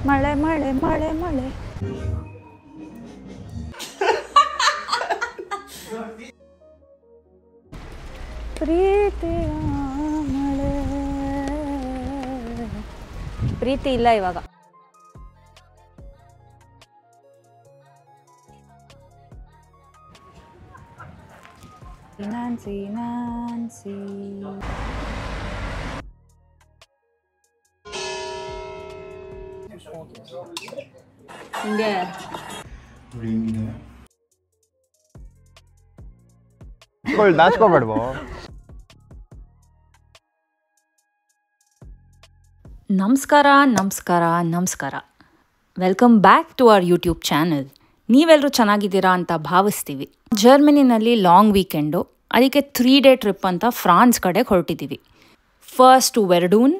ಮಳೆ ಮಳೆ ಮಳೆ ಮಳೆ ಪ್ರೀತಿಯ ಮಳೆ. ಪ್ರೀತಿ ಇಲ್ಲ ಇವಾಗ. ನಾನ್ಸಿ ನಾನ್ಸಿ ಹಿಂಗೆ ನಾಚ್ಕೋಬೇಡ್ವೋ. ನಮಸ್ಕಾರ ನಮಸ್ಕಾರ ನಮಸ್ಕಾರ. Welcome back to our YouTube channel. ನೀವೆಲ್ಲರೂ ಚೆನ್ನಾಗಿದ್ದೀರಾ ಅಂತ ಭಾವಿಸ್ತೀವಿ. ಜರ್ಮನಿನಲ್ಲಿ ಲಾಂಗ್ ವೀಕೆಂಡು, ಅದಕ್ಕೆ 3 ಡೇ ಟ್ರಿಪ್ ಅಂತ ಫ್ರಾನ್ಸ್ ಕಡೆಗೆ ಹೊರಟಿದ್ದೀವಿ. ಫಸ್ಟ್ ವೆರ್ಡೂನ್,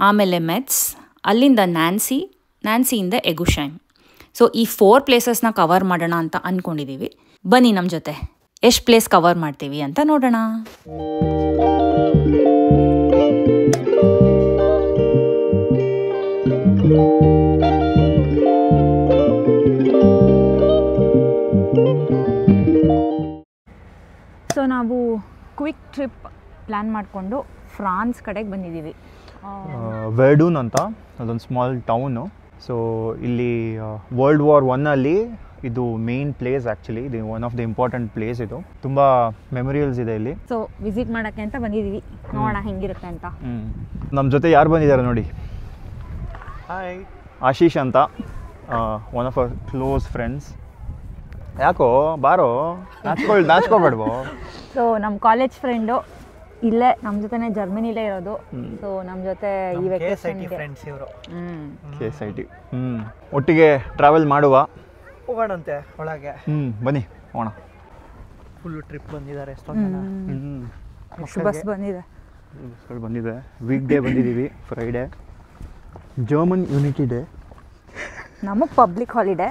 ಆಮೇಲೆ ಮೆಟ್ಸ್, ಅಲ್ಲಿಂದ ನ್ಯಾನ್ಸಿಯಿಂದ ಎಗುಶೈಮ್. ಸೊ ಈ 4 ಪ್ಲೇಸಸ್ನ ಕವರ್ ಮಾಡೋಣ ಅಂತ ಅಂದ್ಕೊಂಡಿದ್ದೀವಿ. ಬನ್ನಿ ನಮ್ಮ ಜೊತೆ ಎಷ್ಟು ಪ್ಲೇಸ್ ಕವರ್ ಮಾಡ್ತೀವಿ ಅಂತ ನೋಡೋಣ. ಸೊ ನಾವು ಕ್ವಿಕ್ ಟ್ರಿಪ್ ಪ್ಲ್ಯಾನ್ ಮಾಡಿಕೊಂಡು ಫ್ರಾನ್ಸ್ ಕಡೆಗೆ ಬಂದಿದ್ದೀವಿ. ವೆರ್ಡೂನ್ ಅಂತ ಅದೊಂದು ಸ್ಮಾಲ್ ಟೌನು. ಸೊ ಇಲ್ಲಿ ವರ್ಲ್ಡ್ ವಾರ್ 1 ಇದು ಮೇನ್ ಪ್ಲೇಸ್. ಆ್ಯಕ್ಚುಲಿ ಇದು one of the important place. ಇದು ತುಂಬ ಮೆಮೊರಿಯಲ್ಸ್ ಇದೆ ಇಲ್ಲಿ. ಸೊ ವಿಸಿಟ್ ಮಾಡೋಕ್ಕೆ ಅಂತ ಬಂದಿದ್ದೀವಿ, ನೋಡೋಣ ಹೆಂಗಿರುತ್ತೆ ಅಂತ. ನಮ್ಮ ಜೊತೆ ಯಾರು ಬಂದಿದ್ದಾರೆ ನೋಡಿ. ಹಾಯ್, ಆಶೀಶ್ ಅಂತ, one of our close friends. ಯಾಕೋ ಬಾರೋ, ನಾಚ್ಕೋಬೇಡ್ವೋ. ಸೊ ನಮ್ಮ ಕಾಲೇಜ್ ಫ್ರೆಂಡು ಇಲ್ಲೇ ನಮ್ಮ ಜೊತೆನೇ ಜರ್ಮನಿಲೇ ಇರೋದು. ಸೊ ನಮ್ಮ ಜೊತೆ ಈ ವೆಕೇಷನ್ಗೆ ಫ್ರೆಂಡ್ಸ್ ಇವರು. KSIT ಒಟ್ಟಿಗೆ ಟ್ರಾವೆಲ್ ಮಾಡುವ, ಹೋಗೋಣಂತೆ ಒಳಗೆ. ಬನ್ನಿ ಹೋಗೋಣ. ಫುಲ್ ಟ್ರಿಪ್ ಬಂದಿದ್ದಾರೆ. ಎಷ್ಟು ಬಸ್ ಬಂದಿದೆ. ಬಸ್ಗಳು ಬಂದಿದೆ. ವೀಕ್ ಡೇ ಬಂದಿದ್ದೀವಿ, ಫ್ರೈಡೇ. ಜರ್ಮನ್ ಯುನಿಟಿ ಡೇ, ನಮಗೆ ಪಬ್ಲಿಕ್ ಹಾಲಿಡೇ.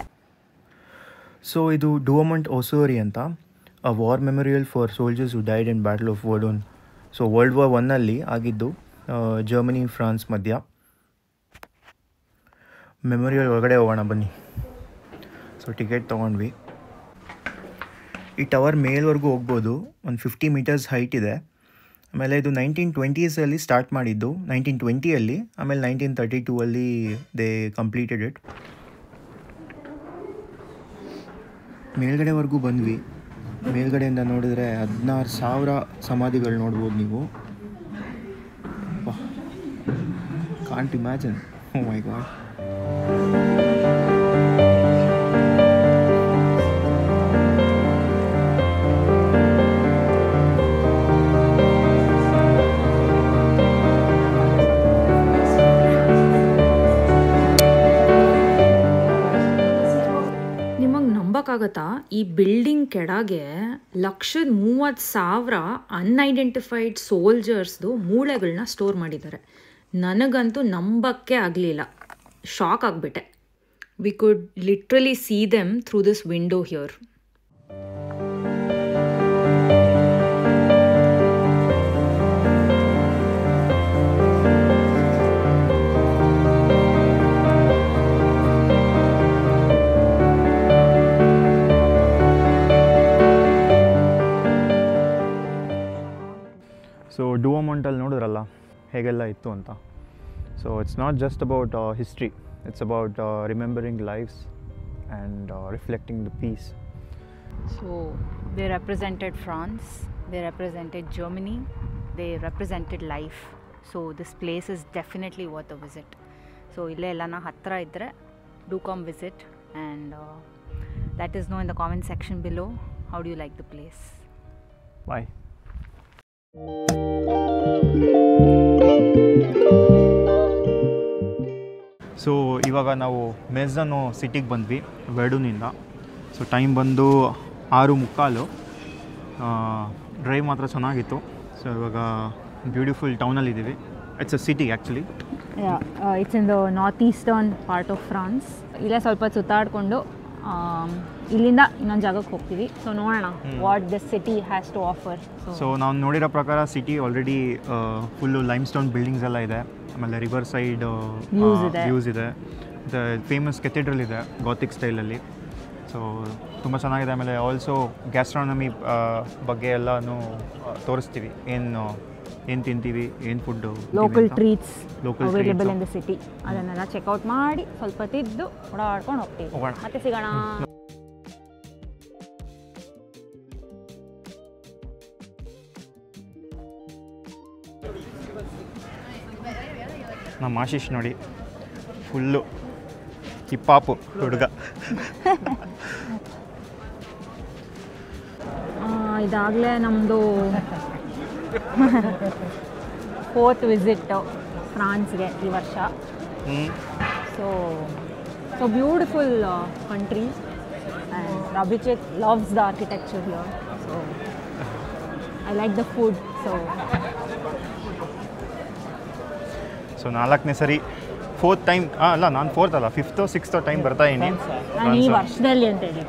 ಸೊ ಇದು ಡುವಮಂಟ್ ಓಸೋರಿ ಅಂತ, a war memorial for soldiers who died in battle of Verdun. So world war 1 ಆಗಿದ್ದು, ಜರ್ಮನಿ ಫ್ರಾನ್ಸ್ ಮಧ್ಯ. ಮೆಮೊರಿಯಲ್ ಒಳಗಡೆ ಹೋಗೋಣ ಬನ್ನಿ. ಸೊ ಟಿಕೆಟ್ ತೊಗೊಂಡ್ವಿ. ಈ ಟವರ್ ಮೇಲ್ವರೆಗೂ ಹೋಗ್ಬೋದು. ಒಂದು 50 ಮೀಟರ್ಸ್ ಹೈಟ್ ಇದೆ. ಆಮೇಲೆ ಇದು 1920s ಸ್ಟಾರ್ಟ್ ಮಾಡಿದ್ದು, 1920 ಆಮೇಲೆ 1932 ದೇ ಕಂಪ್ಲೀಟೆಡ್ ಇಟ್. ಮೇಲ್ಗಡೆವರೆಗೂ ಬಂದ್ವಿ. ಮೇಲ್ಗಡೆಯಿಂದ ನೋಡಿದ್ರೆ 16,000 ಸಮಾಧಿಗಳು ನೋಡ್ಬೋದು ನೀವು. Can't imagine. Oh my God. ನಂಬಕ್ಕಾಗತ್ತಾ, ಈ ಬಿಲ್ಡಿಂಗ್ ಕೆಳಗೆ 130,000 ಅನ್ಐಡೆಂಟಿಫೈಡ್ ಸೋಲ್ಜರ್ಸ್ದು ಮೂಳೆಗಳನ್ನ ಸ್ಟೋರ್ ಮಾಡಿದ್ದಾರೆ. ನನಗಂತೂ ನಂಬಕ್ಕೆ ಆಗಲಿಲ್ಲ, ಶಾಕ್ ಆಗಿಬಿಟ್ಟೆ. We could literally see them through this window here. So ಡುವಮಂಟಲ್ಲಿ ನೋಡಿದ್ರಲ್ಲ ಹೇಗೆಲ್ಲ ಇತ್ತು ಅಂತ. So it's not just about history, it's about remembering lives and reflecting the peace. So they represented France, they represented Germany, they represented life. So this place is definitely worth a visit. So ಇಲ್ಲೇ ಎಲ್ಲನ ಹತ್ತಿರ ಇದ್ದರೆ do come visit and let us know in the comment section below how do you like the place. Bye. So ಇವಾಗ ನಾವು mess ಅನ್ನೋ ಸಿಟಿಗೆ ಬಂದ್ವಿ ವೆರ್ಡೂನಿಂದ. So time ಬಂದು 6:45. ಡ್ರೈವ್ ಮಾತ್ರ ಚೆನ್ನಾಗಿತ್ತು. ಸೊ ಇವಾಗ ಬ್ಯೂಟಿಫುಲ್ ಟೌನಲ್ಲಿದ್ದೀವಿ. It's a city actually. It's in the north eastern part of France. ಇಲ್ಲೇ ಸ್ವಲ್ಪ ಸುತ್ತಾಡಿಕೊಂಡು ಇಲ್ಲಿಂದ ಇನ್ನೊಂದು ಜಾಗಕ್ಕೆ ಹೋಗ್ತೀವಿ. ಸೊ ನೋಡೋಣ what this city has to offer. So ನಾವು ನೋಡಿರೋ ಪ್ರಕಾರ city already full limestone buildings ಎಲ್ಲ ಇದೆ. ಆಮೇಲೆ ರಿವರ್ ಸೈಡ್ ವ್ಯೂಸ್ ಇದೆ. ಫೇಮಸ್ ಕೆಥೆಡ್ರಲ್ ಇದೆ ಗಾತಿಕ್ ಸ್ಟೈಲಲ್ಲಿ. ಸೊ ತುಂಬ ಚೆನ್ನಾಗಿದೆ. ಆಮೇಲೆ ಆಲ್ಸೋ ಗ್ಯಾಸ್ಟ್ರಾನಮಿ ಬಗ್ಗೆ ಎಲ್ಲನೂ ತೋರಿಸ್ತೀವಿ, ಏನು ತಿಂತೀವಿ, ಏನು food, local treats local available in the city, ಅದನ್ನೆಲ್ಲ ಚೆಕ್ಔಟ್ ಮಾಡಿ ಸ್ವಲ್ಪ ತಿದ್ದು ಓಡಾಡ್ಕೊಂಡು ಹೋಗ್ತೀವಿ. ಮತ್ತೆ ಸಿಗೋಣ. ನಮ್ಮ ಆಶೀಶ್ ನೋಡಿ ಫುಲ್ಲು ಹಿಪ್ಪಾಪು ಹುಡುಗ. ಇದಾಗಲೇ ನಮ್ಮದು 4th ವಿಸಿಟ್ಟು ಫ್ರಾನ್ಸ್ಗೆ ಈ ವರ್ಷ. So beautiful country and Abhishek loves the architecture here. So I like the food. So 4ನೇ ಸರಿ, 4th ಟೈಮ್ ಅಲ್ಲ, ನಾನು 4th ಅಲ್ಲ 5th 6th ಟೈಮ್ ಬರ್ತಾ ಇದ್ದೀನಿ ನಾನು ಈ ವರ್ಷದಲ್ಲಿ ಅಂತ ಹೇಳಿ.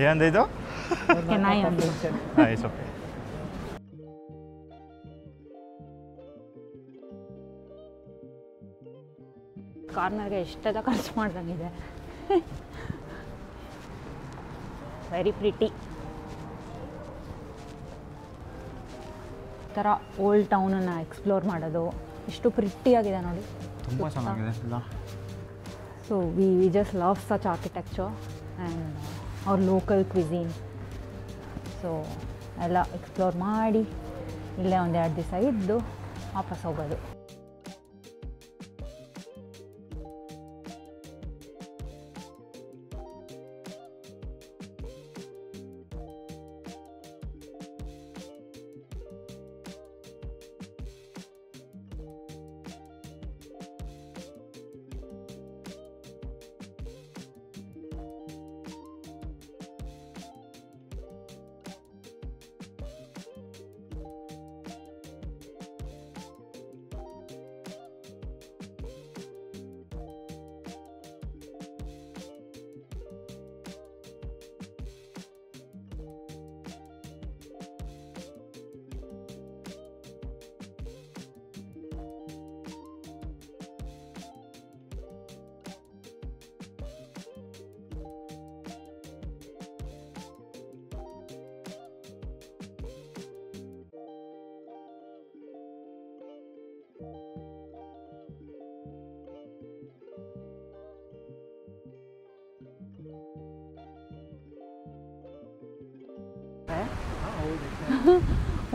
ಏನಂದ್ರೆ ಇದು ಓಕೆ. ಕಾರ್ನರ್ಗೆ ಎಷ್ಟೆಲ್ಲ ಖರ್ಚು ಮಾಡ್ದಂಗಿದೆ. Very pretty. ಥರ ಓಲ್ಡ್ ಟೌನನ್ನು ಎಕ್ಸ್ಪ್ಲೋರ್ ಮಾಡೋದು ಎಷ್ಟು ಪ್ರಿಟ್ಟಿಯಾಗಿದೆ ನೋಡಿ, ತುಂಬ ಚೆನ್ನಾಗಿದೆ ಎಲ್ಲ. So we just love such architecture and ಅವ್ರ ಲೋಕಲ್ ಕ್ವಿಝೀನ್. ಸೊ ಎಲ್ಲ ಎಕ್ಸ್ಪ್ಲೋರ್ ಮಾಡಿ ಇಲ್ಲೇ 1-2 ದಿವಸ ಇದ್ದು ವಾಪಸ್ ಹೋಗೋದು.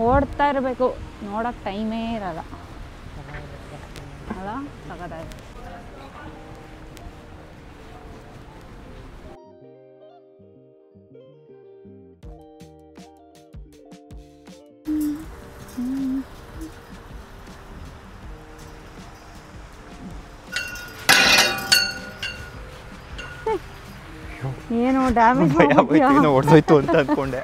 ಓಡ್ತಾ ಇರಬೇಕು, ನೋಡೋಕ್ಕೆ ಟೈಮೇ ಇರಲ್ಲ ಅಲ್ಲ. ಸಖತ್ತಾಗಿದೆ. ಏನು ಡ್ಯಾಮೇಜ್ ಹೊಡೆದೋಯ್ತು ಅಂತ ಅಂದ್ಕೊಂಡೆ.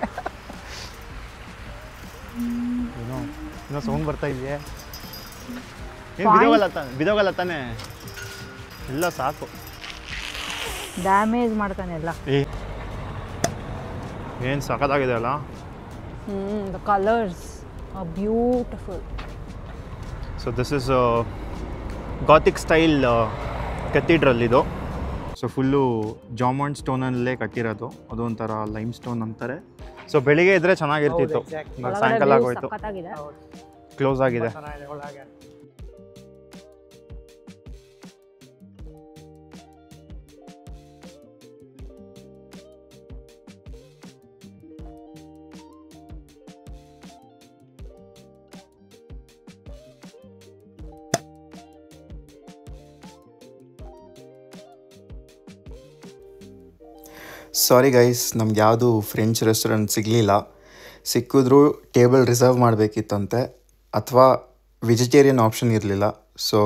ಏನೋ ಸೌಂಡ್ ಬರ್ತಾ ಇದೆಯೇ? ಬಿದೋಗಲ್ಲ ತಾನೆ? ಎಲ್ಲ ಸಾಕು. ಡ್ಯಾಮೇಜ್ ಮಾಡ್ತಾನೆ ಎಲ್ಲ. ಏನು ಸಖತ್ತಾಗಿದೆ ಅಲ್ಲ. The colours are beautiful. So this is Gothic style cathedral ಇದು. ಸೊ ಫುಲ್ಲು ಜಾಮಂಡ್ ಸ್ಟೋನಲ್ಲೇ ಕಟ್ಟಿರೋದು. ಅದು ಒಂಥರ ಲೈಮ್ ಸ್ಟೋನ್ ಅಂತಾರೆ. ಸೊ ಬೆಳಿಗ್ಗೆ ಇದ್ರೆ ಚೆನ್ನಾಗಿರ್ತಿತ್ತು, ಸಾಯಂಕಾಲ ಆಗೋಯ್ತು, ಕ್ಲೋಸ್ ಆಗಿದೆ. ಸಾರಿ ಗೈಸ್, ನಮ್ಗೆ ಯಾವುದು ಫ್ರೆಂಚ್ ರೆಸ್ಟೋರೆಂಟ್ ಸಿಗಲಿಲ್ಲ. ಸಿಕ್ಕಿದ್ರೂ ಟೇಬಲ್ ರಿಸರ್ವ್ ಮಾಡಬೇಕಿತ್ತಂತೆ, ಅಥವಾ ವೆಜಿಟೇರಿಯನ್ ಆಪ್ಷನ್ ಇರಲಿಲ್ಲ. ಸೊ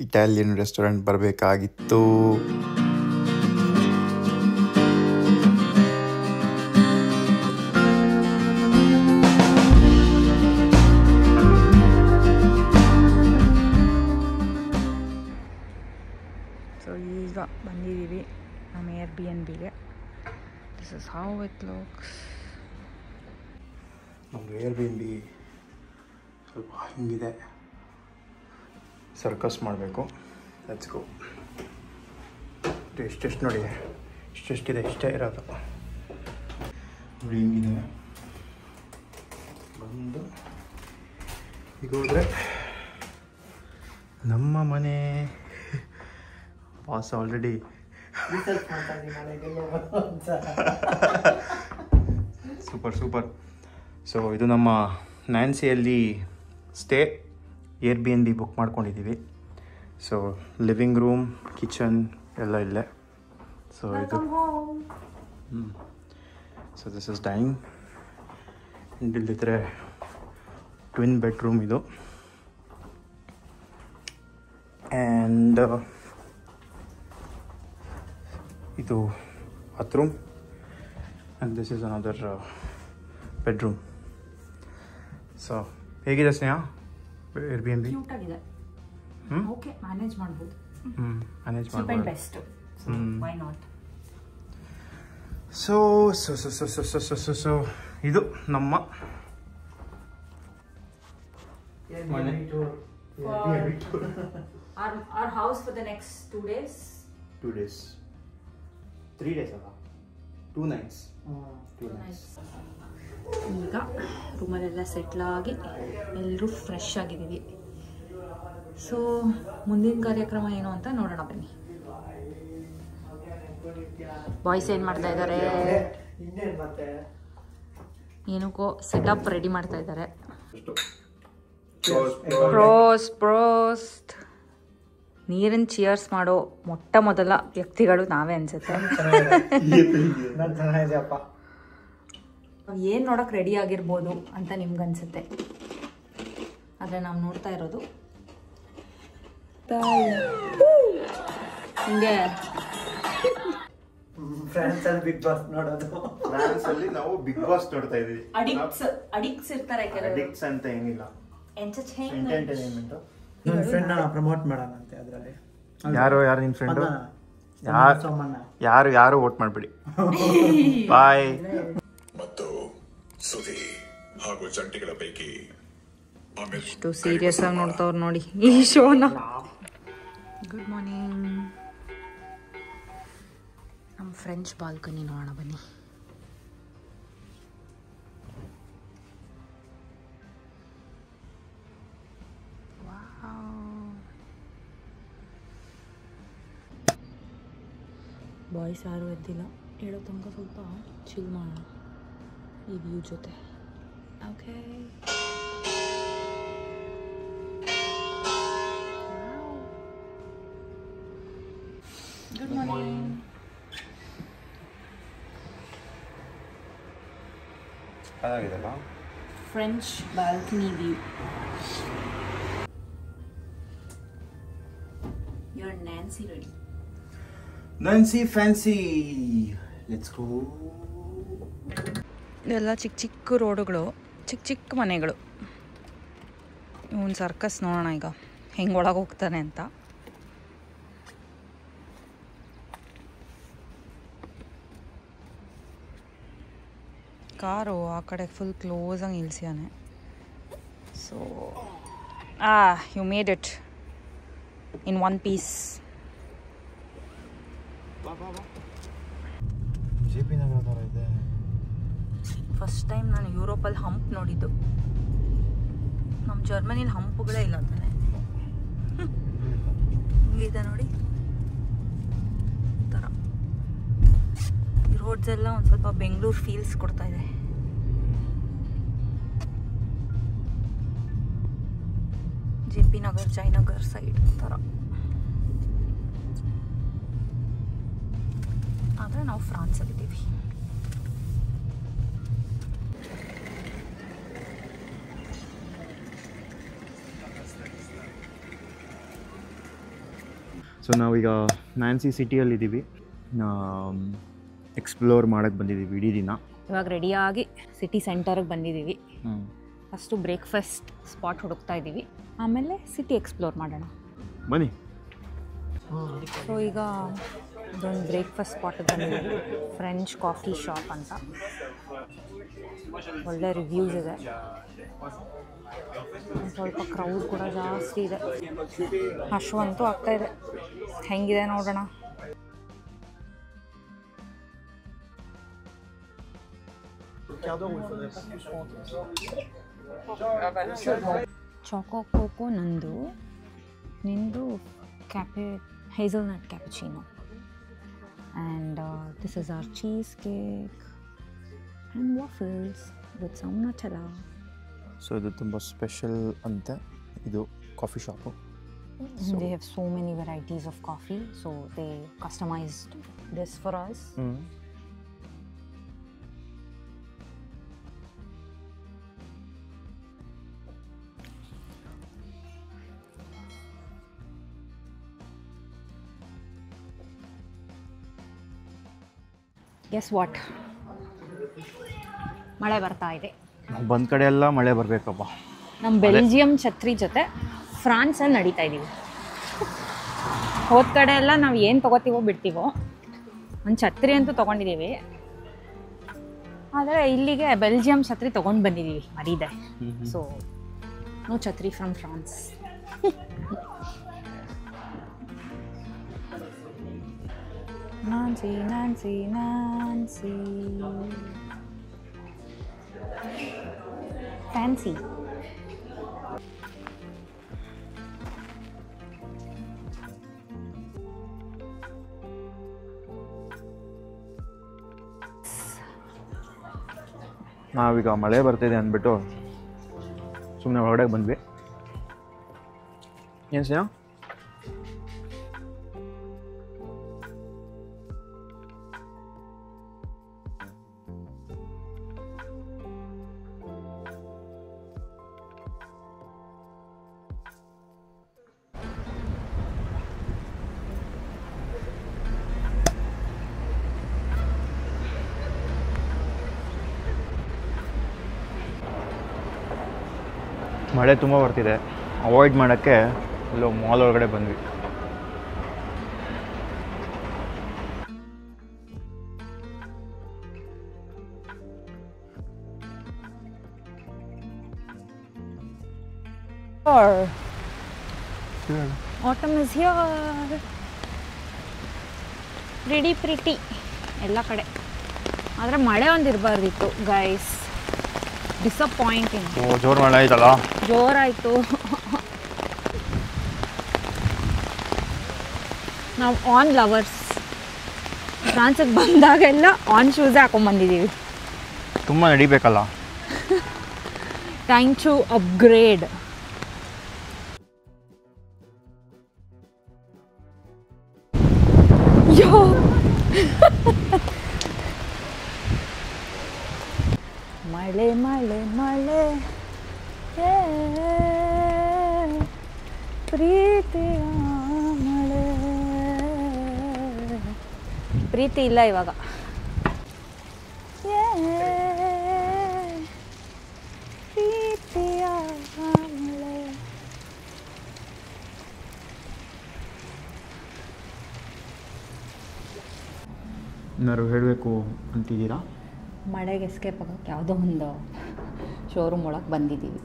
ಇಟಾಲಿಯನ್ ರೆಸ್ಟೋರೆಂಟ್ ಬರಬೇಕಾಗಿತ್ತು. ಸೊ ಈಗ ಬಂದಿದ್ದೀವಿ ನಮ್ಮ Airbnb-ಗೆ. This is how it looks. ನಮ್ಮ Airbnb ಸ್ವಲ್ಪ ಹಿಂಗಿದೆ. ಸರ್ಕಸ್ ಮಾಡಬೇಕು. Let's go. ಎಷ್ಟೆಷ್ಟು ನೋಡಿ, ಇಷ್ಟೆಷ್ಟಿದೆ, ಇಷ್ಟೇ ಇರೋದು ನೋಡಿ. ಹಿಂಗಿದೆ ಬಂದು ಈಗ ಹೋದರೆ ನಮ್ಮ ಮನೆ. Boss already super. ಸೊ ಇದು ನಮ್ಮ ನ್ಯಾನ್ಸಿಯಲ್ಲಿ ಸ್ಟೇ Airbnb ಬುಕ್ ಮಾಡ್ಕೊಂಡಿದ್ದೀವಿ. ಸೊ ಲಿವಿಂಗ್ ರೂಮ್, ಕಿಚನ್ ಎಲ್ಲ ಇಲ್ಲೇ. ಸೊ ಇದು ಸೊ ದಿಸ್ ಇಸ್ ಡೈನಿಂಗ್. ಇಲ್ಲಿದ್ದರೆ ಟ್ವಿನ್ ಬೆಡ್ರೂಮ್ ಇದು. ಆ್ಯಂಡ್ ಇದು bathroom. And this is another bedroom. So ಹೇಗಿದೆ ಸ್ನೇಹ Airbnb? ಕ್ಯೂಟ್ ಆಗಿದೆ. ಓಕೆ, ಮ್ಯಾನೇಜ್ ಮಾಡ್ಬೋದು. Manage cheap and best. Why not? So ಇದು ನಮ್ಮ ಮನೆ. Our house for the next 2 days. 2 days, 3 days ಅಲ್ಲ, 2 nights. ಈಗ ರೂಮಲ್ಲೆಲ್ಲ ಸೆಟ್ಲಾಗಿ ಎಲ್ಲರೂ ಫ್ರೆಶ್ ಆಗಿದ್ದೀವಿ. ಸೊ ಮುಂದಿನ ಕಾರ್ಯಕ್ರಮ ಏನು ಅಂತ ನೋಡೋಣ ಬನ್ನಿ. ಬಾಯ್ಸ್ ಏನು ಮಾಡ್ತಾ ಇದ್ದಾರೆ? ಏನಕ್ಕೋ ಸೆಟಪ್ ರೆಡಿ ಮಾಡ್ತಾ ಇದ್ದಾರೆ. ಪ್ರೋಸ್ಟ್. ನೀರಿನ ಚಿಯರ್ಸ್ ಮಾಡೋ ಮೊದಲ ವ್ಯಕ್ತಿಗಳು ನಾವೇ ಅನ್ಸುತ್ತೆ. ಏನು ನೋಡೋಕೆ ರೆಡಿ ಆಗಿರ್ಬೋದು ಅಂತ ನಿಮ್ಗನ್ಸುತ್ತೆ, ಆದರೆ ನಾವು ನೋಡ್ತಾ ಇರೋದು ಹಿಂಗೆ ಫ್ರಾನ್ಸಲ್ಲಿ ಬಿಗ್ ಬಾಸ್ ನೋಡೋದು. ಫ್ರಾನ್ಸಲ್ಲಿ ನಾವು ಬಿಗ್ ಬಾಸ್ ನೋಡ್ತಾ ಇದೀವಿ. ಅಡಿಕ್ಟ್ಸ್ ಇರ್ತಾರೆ ಕೆಲವರು. ಅಡಿಕ್ಟ್ಸ್ ಅಂತ ಏನಿಲ್ಲ, ಎಂಟರ್ಟೈನ್ಮೆಂಟ್. ನನ್ನ ಫ್ರೆಂಡ್ ಪ್ರಮೋಟ್ ಮಾಡೋಣಂತೆ ಅದರಲ್ಲಿ. ಯಾರು ನಿನ್ನ ಫ್ರೆಂಡು? ಯಾರು ವೋಟ್ ಮಾಡಬೇಡಿ. ಬಾಯ್. ಮತ್ತು ಸುದಿ ಹಾಗೂ ಜಂಟಿಗಳ ಪೈಕಿ ಎಷ್ಟು ಸೀರಿಯಸ್ ಆಗಿ ನೋಡ್ತಾವ್ರು ನೋಡಿ ಈ ಶೋನ. Good morning. ನಮ್ಮ ಫ್ರೆಂಚ್ ಬಾಲ್ಕನಿ ನೋಡೋಣ ಬನ್ನಿ. ಬಾಯ್ಸ್ ಯಾರು ಎದ್ದಿಲ್ಲ, ಹೇಳೋ ತನಕ ಸ್ವಲ್ಪ ಚಿಲ್ ಮಾಡೋಣ ಈ ವ್ಯೂ ಜೊತೆ. Okay, good morning. ಅದಾಗಿದೆಲ್ಲ French balcony view. Your Nancy ready. Nancy Fancy. Let's go. ಇದೆಲ್ಲ ಚಿಕ್ಕ ರೋಡುಗಳು, ಚಿಕ್ಕ ಮನೆಗಳು. ಇವನ್ ಸರ್ಕಸ್ ನೋಡೋಣ ಈಗ ಹೆಂಗೆ ಒಳಗೆ ಹೋಗ್ತಾನೆ ಅಂತ. ಕಾರು ಆ ಕಡೆ ಫುಲ್ ಕ್ಲೋಸಾಗಿ ನಿಲ್ಸ್ಯಾನೆ. So you made it in one piece. First time ನಾನು ಯುರೋಪಲ್ಲಿ ಹಂಪ್ ನೋಡಿದ್ದು. ನಮ್ಮ ಜರ್ಮನಿಲಿ ಹಂಪುಗಳೇ ಇಲ್ಲ ಅಂತಾನೆ. ಹಿಂಗಿದೆ ನೋಡಿ ಈ ಥರ. ಈ ರೋಡ್ಸ್ ಎಲ್ಲ ಒಂದು ಸ್ವಲ್ಪ ಬೆಂಗಳೂರು ಫೀಲ್ಸ್ ಕೊಡ್ತಾ ಇದೆ. JP ನಗರ್, ಜಯನಗರ್ ಸೈಡ್ ಥರ. ಆದರೆ ನಾವು ಫ್ರಾನ್ಸಲ್ಲಿದ್ದೀವಿ. ಸೊ ನಾವೀಗ ನ್ಯಾನ್ಸಿ ಸಿಟಿಯಲ್ಲಿದ್ದೀವಿ. ಎಕ್ಸ್ಪ್ಲೋರ್ ಮಾಡೋಕ್ಕೆ ಬಂದಿದ್ದೀವಿ ಇಡೀ ದಿನ. ಇವಾಗ ರೆಡಿಯಾಗಿ ಸಿಟಿ ಸೆಂಟರ್ಗೆ ಬಂದಿದ್ದೀವಿ. ಫಸ್ಟು ಬ್ರೇಕ್ಫಾಸ್ಟ್ ಸ್ಪಾಟ್ ಹುಡುಕ್ತಾ ಇದ್ದೀವಿ, ಆಮೇಲೆ ಸಿಟಿ ಎಕ್ಸ್ಪ್ಲೋರ್ ಮಾಡೋಣ ಬನ್ನಿ. ಸೊ ಈಗ ಇದೊಂದು ಬ್ರೇಕ್ಫಾಸ್ಟ್ ಸ್ಪಾಟಿಗೆ ಬಂದಿದ್ದೀವಿ. ಫ್ರೆಂಚ್ ಕಾಫಿ ಶಾಪ್ ಅಂತ. ಒಳ್ಳೆ ರಿವ್ಯೂಸ್ ಇದೆ. ಸ್ವಲ್ಪ ಕ್ರೌಡ್ ಕೂಡ ಜಾಸ್ತಿ ಇದೆ. ಹಶ್ವಂತೂ ಆಗ್ತಾಯಿದೆ. ಹೆಂಗಿದೆ ನೋಡೋಣ. ಚಾಕೋ ಕೋಕೋ ನಂದು, ನಿಂದು cafe hazelnut cappuccino. And this is our cheese cake and waffles with some Nutella. So ಇದು ತುಂಬ ಸ್ಪೆಷಲ್ ಅಂತೆ. ಇದು coffee shop. They have so many varieties of coffee, so they customized this for us. Guess what? ಮಳೆ ಬರ್ತಾ ಇದೆ. ಬಂದ ಕಡೆ ಎಲ್ಲ ಮಳೆ ಬರಬೇಕಪ್ಪ. ನಮ್ಮ ಬೆಲ್ಜಿಯಂ ಛತ್ರಿ ಜೊತೆ ಫ್ರಾನ್ಸಲ್ಲಿ ನಡೀತಾ ಇದ್ದೀವಿ. ಹೋದ ಕಡೆ ಎಲ್ಲ ನಾವು ಏನು ತೊಗೋತೀವೋ ಬಿಡ್ತೀವೋ, ಒಂದು ಛತ್ರಿ ಅಂತೂ ತೊಗೊಂಡಿದ್ದೀವಿ. ಆದರೆ ಇಲ್ಲಿಗೆ ಬೆಲ್ಜಿಯಂ ಛತ್ರಿ ತೊಗೊಂಡು ಬಂದಿದ್ದೀವಿ, ಮರೀದೆ. ಸೊ ನೋ ಛತ್ರಿ ಫ್ರಮ್ ಫ್ರಾನ್ಸ್. ನಾನ್ಸಿ ನಾನ್ಸಿ ನಾನ್ಸಿ ಫ್ಯಾನ್ಸಿ. ನಾವೀಗ ಮಳೆ ಬರ್ತಿದೆ ಅಂದ್ಬಿಟ್ಟು ಸುಮ್ಮನೆ ಹೊರಗಡೆ ಬಂದ್ವಿ. ಏನು ಸ್ನೇಹ? ಮಳೆ ತುಂಬ ಬರ್ತಿದೆ, ಅವಾಯ್ಡ್ ಮಾಡೋಕ್ಕೆ ಎಲ್ಲೋ ಮಾಲ್ ಒಳಗಡೆ ಬಂದ್ವಿ. Autumn is here. Pretty ಎಲ್ಲ ಕಡೆ. ಆದರೆ ಮಳೆ ಒಂದು ಇರಬಾರ್ದಿತ್ತು ಗೈಸ್. ಡಿಸಪಾಯಿಂಟಿಂಗ್. ಜೋರು ಮಳೆ ಆಯ್ತಲ್ಲ. ಜೋರಾಯಿತು. ನಾವು ಆನ್ ಲವರ್ಸ್. ಫ್ರಾನ್ಸಿಗೆ ಬಂದಾಗೆಲ್ಲ ಆನ್ ಶೂಸೇ ಹಾಕೊಂಡ್ಬಂದಿದ್ದೀವಿ. ತುಂಬ ನಡಿಬೇಕಲ್ಲ. Time to upgrade. ಯೋ ಮಳೆ ಮಳೆ ಮಳೆ ಪ್ರೀತಿಯ ಮಳೆ. ಪ್ರೀತಿ ಇಲ್ಲ ಇವಾಗ. ಪ್ರೀತಿಯ ಮಳೆ. ಏನಾದ್ರು ಹೇಳಬೇಕು ಅಂತಿದ್ದೀರಾ? ಮಳೆಗೆ ಎಸ್ಕೇಪ್ ಆಗೋಕ್ಕೆ ಯಾವುದೋ ಒಂದು ಶೋರೂಮ್ ಒಳಗೆ ಬಂದಿದ್ದೀವಿ.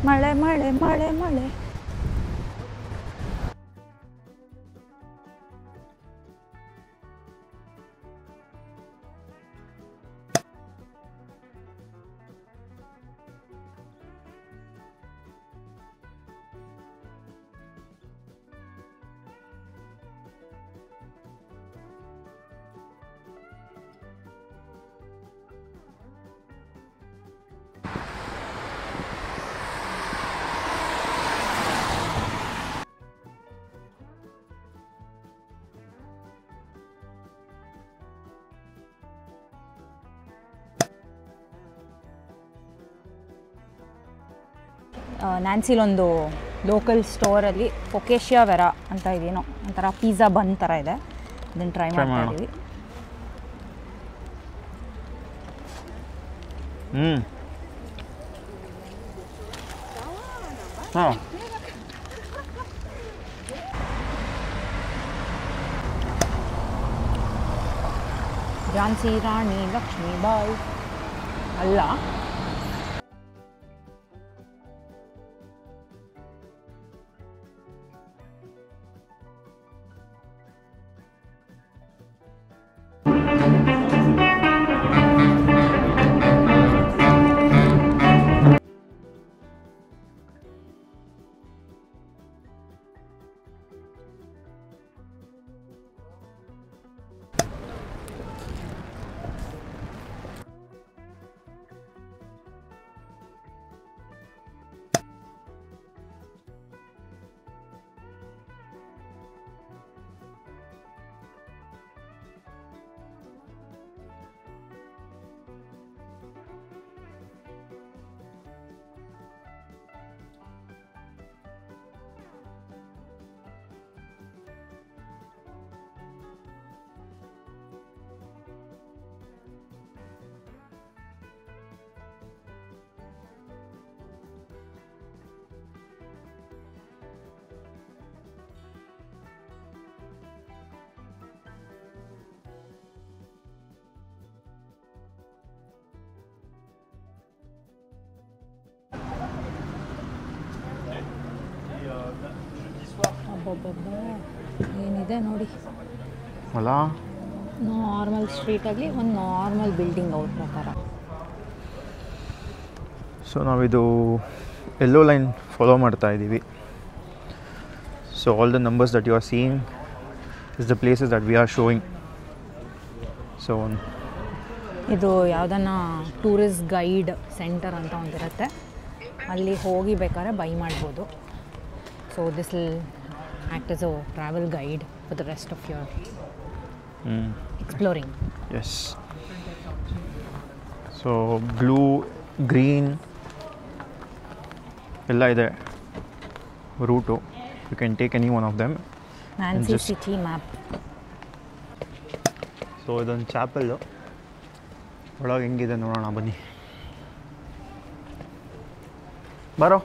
ಮಳೆ ಮಳೆ ಮಳೆ ಮಳೆ. ನ್ಯಾನ್ಸಿಲೊಂದು ಲೋಕಲ್ ಸ್ಟೋರಲ್ಲಿ ಫೊಕೇಶಿಯಾ ವೆರಾ ಅಂತ ಇದೇನೋ ಒಂಥರ ಪಿಜ್ಜಾ ಬನ್ ಥರ ಇದೆ. ಅದನ್ನು ಟ್ರೈ ಮಾಡ್ತಾ ಇದ್ದೀವಿ. ಹಾಂ, ಝಾನ್ಸಿ ರಾಣಿ ಲಕ್ಷ್ಮೀಬಾಯಿ ಅಲ್ಲ. ಏನಿದೆ ನೋಡಿ ಅಲ್ಲ, ನಾರ್ಮಲ್ ಸ್ಟ್ರೀಟಾಗಲಿ ಒಂದು ನಾರ್ಮಲ್ ಬಿಲ್ಡಿಂಗ್ ಅವ್ರ ಪ್ರಕಾರ. ಸೊ ನಾವಿದು ಎಲ್ಲೋ ಲೈನ್ ಫಾಲೋ ಮಾಡ್ತಾ ಇದ್ದೀವಿ. So all the numbers that you are seeing is the places that we are showing. So ಇದು ಯಾವುದನ್ನ ಟೂರಿಸ್ಟ್ ಗೈಡ್ ಸೆಂಟರ್ ಅಂತ ಒಂದಿರುತ್ತೆ, ಅಲ್ಲಿ ಹೋಗಿ ಬೇಕಾದ್ರೆ ಬೈ ಮಾಡ್ಬೋದು. So this will act as a travel guide for the rest of your exploring. Yes. So blue, green ಎಲ್ಲ ಇದೆ route. You can take any one of them. Nancy city map. So ಇದೊಂದು chapel, ಒಳಗೆ ಹೆಂಗಿದೆ ನೋಡೋಣ ಬನ್ನಿ. ಬರೋ.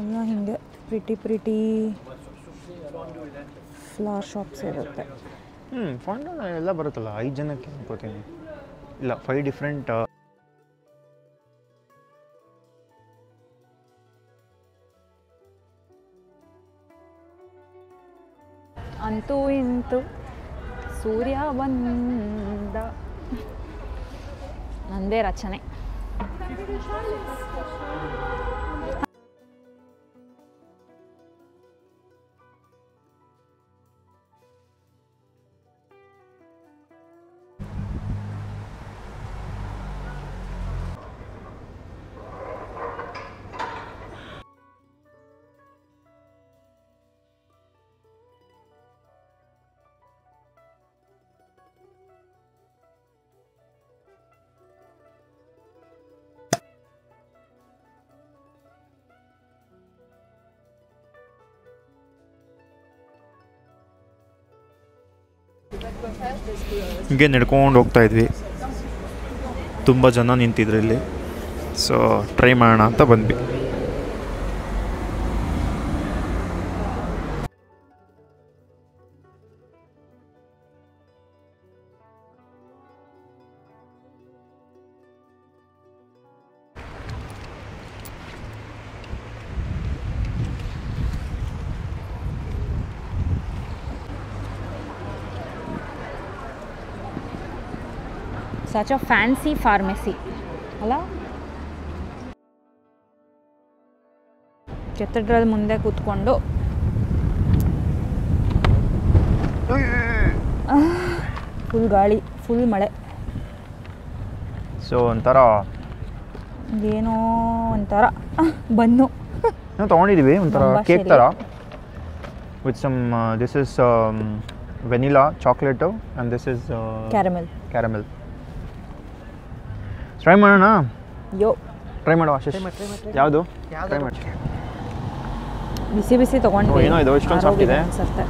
ಎಲ್ಲ ಹಿಂಗೆ ಪ್ರಿಟಿ ಫ್ಲವರ್ ಶಾಪ್ಸ್ ಇರುತ್ತೆ. ಫಾಂಡನ್ ಎಲ್ಲ ಬರುತ್ತಲ್ಲ, 5 ಜನಕ್ಕೆ ಅನ್ಕೋತೀನಿ. ಇಲ್ಲ, 5 ಡಿಫ್ರೆಂಟ್. ಅಂತೂ ಇಂತು ಸೂರ್ಯ ಬಂದ, ನಂದೇ ರಚನೆ. ಹೀಗೆ ನಡ್ಕೊಂಡು ಹೋಗ್ತಾ ಇದ್ವಿ, ತುಂಬ ಜನ ನಿಂತಿದ್ರು ಇಲ್ಲಿ. ಸೊ ಟ್ರೈ ಮಾಡೋಣ ಅಂತ ಬಂದ್ವಿ. ಸಚ್ ಅ ಫ್ಯಾನ್ಸಿ ಫಾರ್ಮಸಿ ಅಲ್ಲ. ಕೆತ್ತಡ್ರಲ್ಲಿ ಮುಂದೆ ಕೂತ್ಕೊಂಡು ಫುಲ್ ಗಾಳಿ, ಫುಲ್ ಮಳೆ. ಸೊ ಒಂಥರ ಏನೋ ಒಂಥರ ಬನ್ನು ನಾವು ತೊಗೊಂಡಿದ್ದೀವಿ, ಒಂಥರ ನಮ್ಮ ಕೇಕ್ ಭಾಷೆಯಲ್ಲಿ. ಥರ with some this is vanilla chocolate and this is caramel. Try ಮಾಡೋಣ. ಯೋ ಟ್ರೈ ಮಾಡುವ ಆಶೀಶ್. ಯಾವುದು ಟ್ರೈ ಮಾಡಿ. ಬಿಸಿ ಬಿಸಿ ತೊಗೊಂಡು ಏನೋ ಇದು ಇಷ್ಟೊಂದು ಸಾಫ್ಟ್ ಇದೆ. ಅನ್ಸುತ್ತೆ.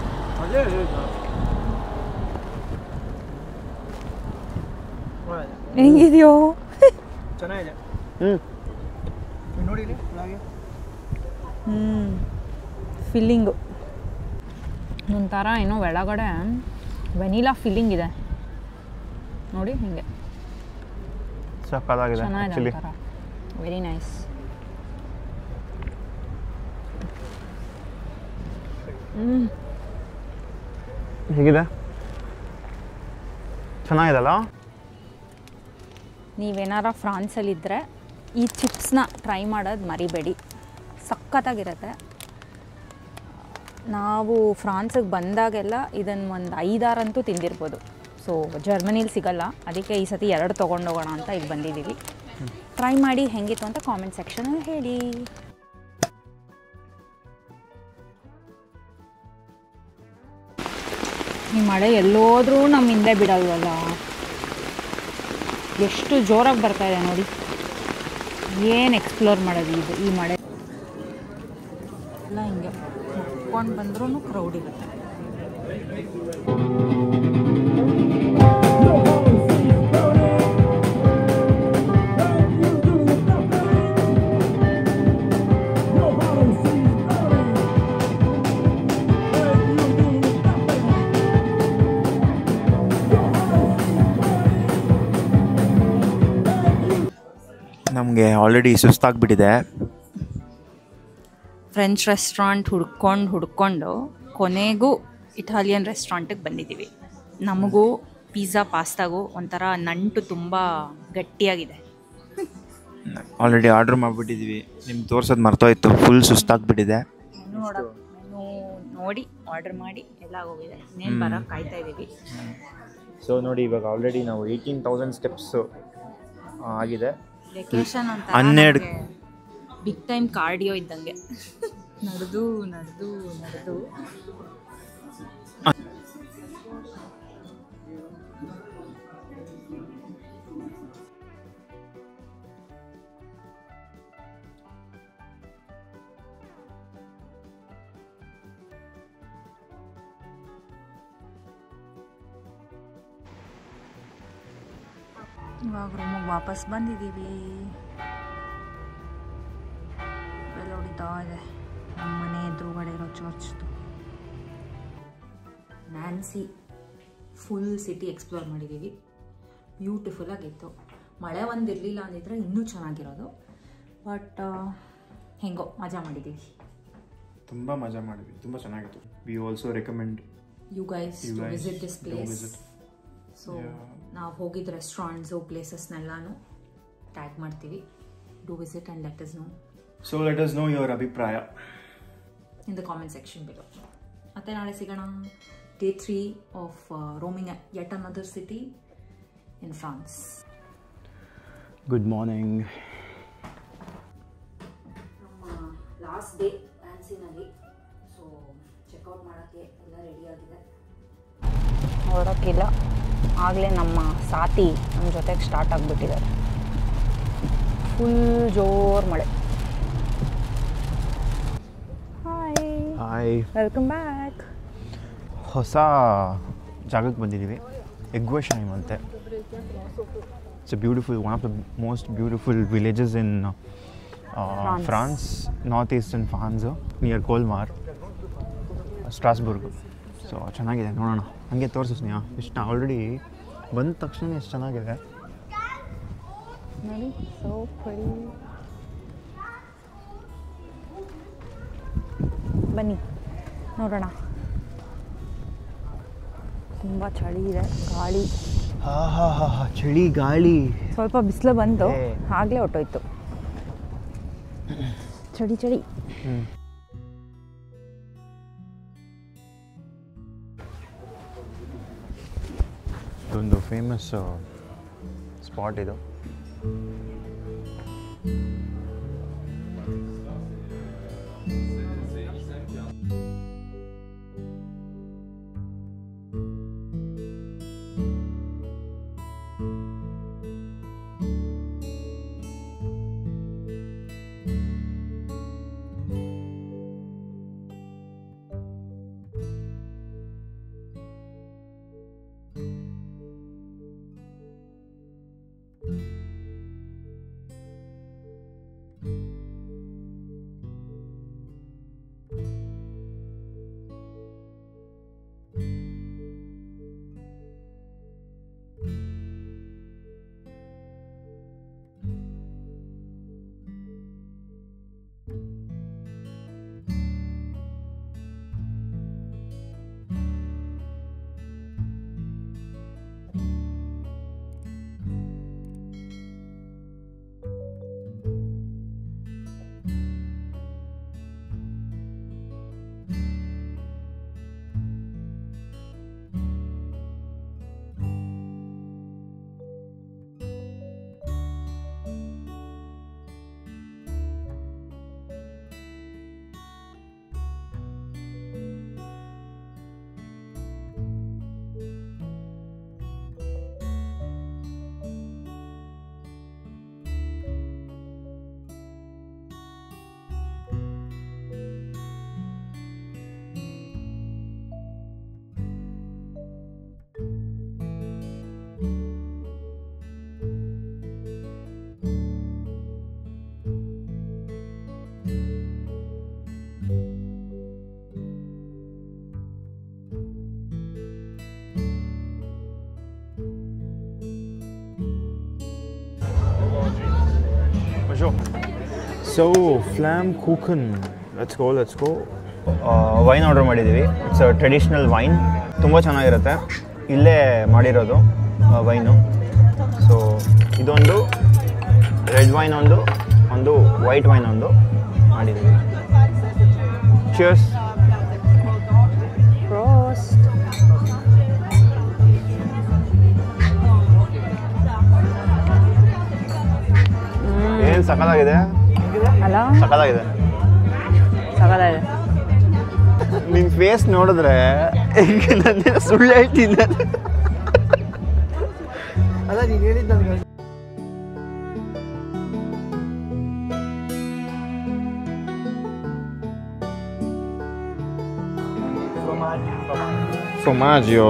ಹೆಂಗಿದೆಯೋ ಚೆನ್ನಾಗಿದೆ. ನೋಡಿ ಫಿಲ್ಲಿಂಗು ಒಂಥರ ಏನೋ ಒಳಗಡೆ ವೆನಿಲಾ ಫಿಲ್ಲಿಂಗ್ ಇದೆ ನೋಡಿ, ಹಿಂಗೆ ಸಕ್ಕತ್ತಾಗಿದೆ ಚೆನ್ನಾಗಿದೆ ಆ್ಯಕ್ಚುಲಿ. ಒಂಥರ ವೆರಿ ನೈಸ್. ಹೇಗಿದೆ? ಚೆನ್ನಾಗಿದೆಲ್ಲ. ನೀವೇನಾರ ಫ್ರಾನ್ಸಲ್ಲಿದ್ದರೆ ಈ ಚಿಪ್ಸ್ನ ಟ್ರೈ ಮಾಡೋದು ಮರಿಬೇಡಿ, ಸಖತ್ತಾಗಿರುತ್ತೆ. ನಾವು ಫ್ರಾನ್ಸಿಗೆ ಬಂದಾಗೆಲ್ಲ ಇದನ್ನು ಒಂದು 5-6 ಅಂತೂ ತಿಂದಿರ್ಬೋದು. ಸೊ ಜರ್ಮನಿಲಿ ಸಿಗಲ್ಲ, ಅದಕ್ಕೆ ಈ ಸತಿ 2 ತೊಗೊಂಡೋಗೋಣ ಅಂತ ಇಲ್ಲಿ ಬಂದಿದ್ದೀವಿ. ಟ್ರೈ ಮಾಡಿ ಹೆಂಗಿತ್ತು ಅಂತ ಕಾಮೆಂಟ್ ಸೆಕ್ಷನಲ್ಲಿ ಹೇಳಿ. ಈ ಮಳೆ ಎಲ್ಲೋದ್ರೂ ನಮ್ಮ ಹಿಂದೆ ಬಿಡಲ್ವಲ್ಲ, ಎಷ್ಟು ಜೋರಾಗಿ ಬರ್ತಾ ಇದೆ ನೋಡಿ. ಏನು ಎಕ್ಸ್ಪ್ಲೋರ್ ಮಾಡೋದು ಇದು ಈ ಮಳೆ ಎಲ್ಲ. ಹಿಂಗೆ ಮುಟ್ಕೊಂಡು ಬಂದ್ರೂ ಕ್ರೌಡ್ ಇರುತ್ತೆ. ನಮಗೆ ಆಲ್ರೆಡಿ ಸುಸ್ತಾಗ್ಬಿಟ್ಟಿದೆ. ಫ್ರೆಂಚ್ ರೆಸ್ಟೋರೆಂಟ್ ಹುಡ್ಕೊಂಡು ಕೊನೆಗೂ ಇಟಾಲಿಯನ್ ರೆಸ್ಟೋರೆಂಟಿಗೆ ಬಂದಿದ್ದೀವಿ. ನಮಗೂ ಪಿಜ್ಜಾ ಪಾಸ್ತಾಗೂ ಒಂಥರ ನಂಟು ತುಂಬ ಗಟ್ಟಿಯಾಗಿದೆ. ಆಲ್ರೆಡಿ ಆರ್ಡ್ರ್ ಮಾಡಿಬಿಟ್ಟಿದ್ದೀವಿ. ನಿಮ್ಗೆ ತೋರ್ಸೋದು ಮರ್ತೋಯ್ತು, ಫುಲ್ ಸುಸ್ತಾಗ್ಬಿಟ್ಟಿದೆ. ಮೆನು ನೋಡಿ ಆರ್ಡರ್ ಮಾಡಿ ಎಲ್ಲ ಹೋಗಿದೆ. ಇನ್ನೇನು ಬರೋಕ್ಕೆ ಕಾಯ್ತಾ ಇದ್ದೀವಿ. ಸೊ ನೋಡಿ, ಇವಾಗ ಆಲ್ರೆಡಿ ನಾವು 18,000 ಸ್ಟೆಪ್ಸ್ ಆಗಿದೆ. ವೆಕೇಶನ್ ಅಂತ 12 ಬಿಗ್ ಟೈಮ್ ಕಾರ್ಡಿಯೋ ಇದ್ದಂಗೆ ನಡೆದು ಇವಾಗ ರೂಮಿಗೆ ವಾಪಸ್ ಬಂದಿದ್ದೀವಿ. ಬೆಲ್ಲ ಹೊಡಿತಾ ಇದೆ ನಮ್ಮ ಮನೆ ಎದುರುಗಡೆ ಇರೋ ಚರ್ಚ್ದು. ನ್ಯಾನ್ಸಿ ಫುಲ್ ಸಿಟಿ ಎಕ್ಸ್ಪ್ಲೋರ್ ಮಾಡಿದ್ದೀವಿ. ಬ್ಯೂಟಿಫುಲ್ಲಾಗಿತ್ತು. ಮಳೆ ಒಂದಿರಲಿಲ್ಲ ಅಂದಿದ್ರೆ ಇನ್ನೂ ಚೆನ್ನಾಗಿರೋದು. ಬಟ್ ಹೆಂಗೋ ಮಜಾ ಮಾಡಿದ್ದೀವಿ. ತುಂಬ ಮಜಾ ಮಾಡಿದ್ವಿ, ತುಂಬ ಚೆನ್ನಾಗಿತ್ತು. We also recommend you guys to visit this place. So ನಾವು ಹೋಗಿದ್ದ ರೆಸ್ಟೋರೆಂಟ್ಸು ಪ್ಲೇಸಸ್ನೆಲ್ಲಾನು ಟ್ಯಾಗ್ ಮಾಡ್ತೀವಿ. Do visit and let us know. So let us know your ಅಭಿಪ್ರಾಯ in the comment section below. ಮತ್ತೆ ನಾಳೆ ಸಿಗೋಣ. Day 3 of roaming yet another city in France. Good morning. ನಮ್ಮ last day ಫ್ಯಾನ್ಸಿನಲ್ಲಿ. ಸೊ ಚೆಕ್ಔಟ್ ಮಾಡೋಕ್ಕೆ ಎಲ್ಲ ರೆಡಿಯಾಗಿದೆ. ಹೊರಡೋಕ್ಕಿಲ್ಲ, ಆಗಲೇ ನಮ್ಮ ಸಾತಿ ನಮ್ಮ ಜೊತೆಗೆ ಸ್ಟಾರ್ಟ್ ಆಗಿಬಿಟ್ಟಿದ್ದಾರೆ. ಫುಲ್ ಜೋರು ಮಳೆ. Hi, welcome back. ಹೊಸ ಜಾಗಕ್ಕೆ ಬಂದಿದ್ದೀವಿ. ಎಗ್ವೇಶನ್ ಅಂತೆ. It's a beautiful, one of the most beautiful villages in France, north eastern France, near Colmar, Strasbourg. So ಚೆನ್ನಾಗಿದೆ, ನೋಡೋಣ. ಹಾಗೆ ತೋರಿಸು ಸ್ನೇಹ. ಎಷ್ಟು ಆಲ್ರೆಡಿ ಬಂದ ತಕ್ಷಣ ಎಷ್ಟು ಚೆನ್ನಾಗಿದೆ ನೋಡಿ. So pretty. ಬನ್ನಿ ನೋಡೋಣ. ತುಂಬ ಚಳಿ ಇದೆ, ಗಾಳಿ ಚಳಿ ಗಾಳಿ. ಸ್ವಲ್ಪ ಬಿಸಿಲು ಬಂತು, ಆಗಲೇ ಹೊಟ್ಟೋಯ್ತು. ಚಳಿ ಚಳಿ. ಒಂದು ಫೇಮಸ್ ಸ್ಪಾಟ್ ಇದು. So flammkuchen, let's go. Wine order ಮಾಡಿದ್ದೀವಿ. ಇಟ್ಸ್ ಟ್ರೆಡಿಷ್ನಲ್ ವೈನ್, ತುಂಬ ಚೆನ್ನಾಗಿರುತ್ತೆ. ಇಲ್ಲೇ ಮಾಡಿರೋದು ವೈನು. ಸೊ ಇದೊಂದು ರೆಡ್ ವೈನ್, ಒಂದು ವೈಟ್ ವೈನ್ ಮಾಡಿದ್ದೀವಿ. ಚಿಯರ್ಸ್. ಏನು ಸಖತ್ತಾಗಿದೆ ಅಲ್ಲ, ಸಖತ್ತಾಗಿದೆ. ನಿನ್ನ ಫೇಸ್ ನೋಡಿದ್ರೆ ನನ್ನ ಸುಳ್ಳು ಹೇಳ್ತೀನಿ. ಅಲ್ಲ, ನೀನು ಹೇಳಿದ್ದು ನನಗೆ. Formaggio.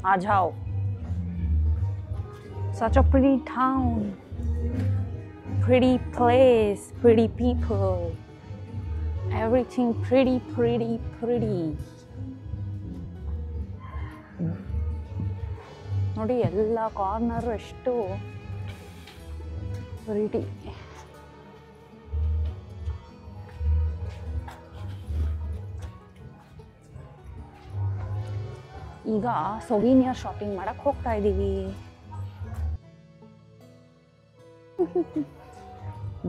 आ जाओ. Such a pretty town, pretty place, pretty people, everything pretty. ನೋಡಿ, ಎಲ್ಲ ಕಾರ್ನರ್ ಎಷ್ಟು ಪ್ರಿಟಿ. ಈಗ ಸೊವಿನಿಯರ್ ಶಾಪಿಂಗ್ ಮಾಡಕ್ಕೆ ಹೋಗ್ತಾ ಇದ್ದೀವಿ.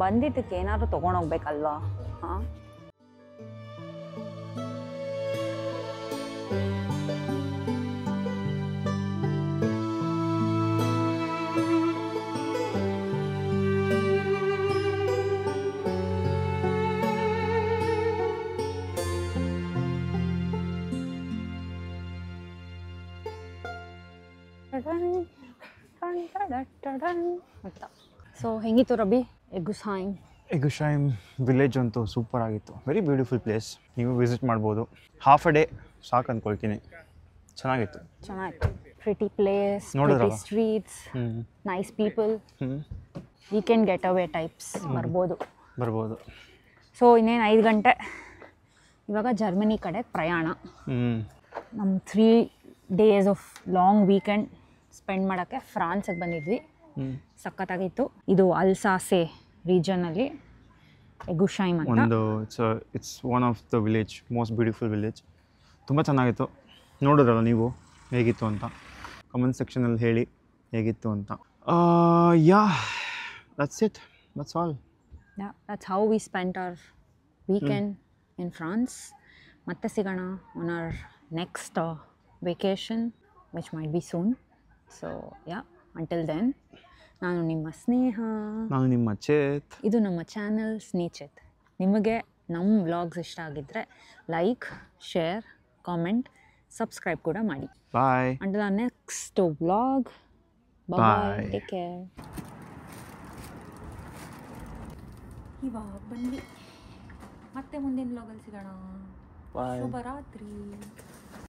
ಬಂದಿದ್ದಕ್ಕೆ ಏನಾದ್ರು ತೊಗೊಂಡೋಗ್ಬೇಕಲ್ವಾ? ಹಾಂ, ಸೊ ಹೆಂಗಿತ್ತು ರಬಿ ಎಗುಸಾಯಿಮ್? ಎಗುಶೈಮ್ ವಿಲೇಜ್ ಅಂತೂ ಸೂಪರ್ ಆಗಿತ್ತು. Very beautiful place. ನೀವು ವಿಸಿಟ್ ಮಾಡ್ಬೋದು. ಹಾಫ್ ಅ ಡೇ ಸಾಕು ಅಂದ್ಕೊಳ್ತೀನಿ. ಚೆನ್ನಾಗಿತ್ತು. ಚೆನ್ನಾಗಿತ್ತು. ಪ್ರಿಟಿ ಪ್ಲೇಸ್, ನೋಡಿದ್ರಲ್ಲ? ಪ್ರಿಟಿ ಸ್ಟ್ರೀಟ್ಸ್, ನೈಸ್ ಪೀಪಲ್, ಹ್ಞೂ ವೀಕೆಂಡ್ ಗೆಟ್ ಅವೇ ಟೈಪ್ಸ್ ಬರ್ಬೋದು. ಸೊ ಇನ್ನೇನು 5 ಗಂಟೆ. ಇವಾಗ ಜರ್ಮನಿ ಕಡೆ ಪ್ರಯಾಣ. ನಮ್ಮ 3 days of long weekend spend ಮಾಡೋಕ್ಕೆ ಫ್ರಾನ್ಸಿಗೆ ಬಂದಿದ್ವಿ. ಸಖತ್ತಾಗಿತ್ತು. ಇದು ಅಲ್ಸಾಸೆ ರೀಜನಲ್ಲಿ ಎಗುಶೈಮ್ ಅಂತ ಒಂದು it's one of the village, most beautiful village. ತುಂಬ ಚೆನ್ನಾಗಿತ್ತು. ನೋಡಿದ್ರಲ್ಲ ನೀವು ಹೇಗಿತ್ತು ಅಂತ? ಕಮೆಂಟ್ ಸೆಕ್ಷನಲ್ಲಿ ಹೇಳಿ ಹೇಗಿತ್ತು ಅಂತ. Yeah, that's it, that's all. That's how we spent our weekend in France. ಮತ್ತೆ ಸಿಗೋಣ on our next vacation which might be soon. So yeah, until then ನಾನು ನಿಮ್ಮ ಸ್ನೇಹ, ನಾನು ನಿಮ್ಮ ಚೇತ್. ಇದು ನಮ್ಮ ಚಾನಲ್ ಸ್ನೇಚೇತ್. ನಿಮಗೆ ನಮ್ಮ ವ್ಲಾಗ್ಸ್ ಇಷ್ಟ ಆಗಿದ್ದರೆ ಲೈಕ್, ಶೇರ್, ಕಾಮೆಂಟ್, ಸಬ್ಸ್ಕ್ರೈಬ್ ಕೂಡ ಮಾಡಿ. Bye. Until our next vlog. Bye, take care. ಇವಾಗ ಬಂದ್ವಿ. ಮತ್ತೆ ಮುಂದಿನ ವ್ಲಾಗಲ್ಲಿ ಸಿಗೋಣ. ಶುಭರಾತ್ರಿ.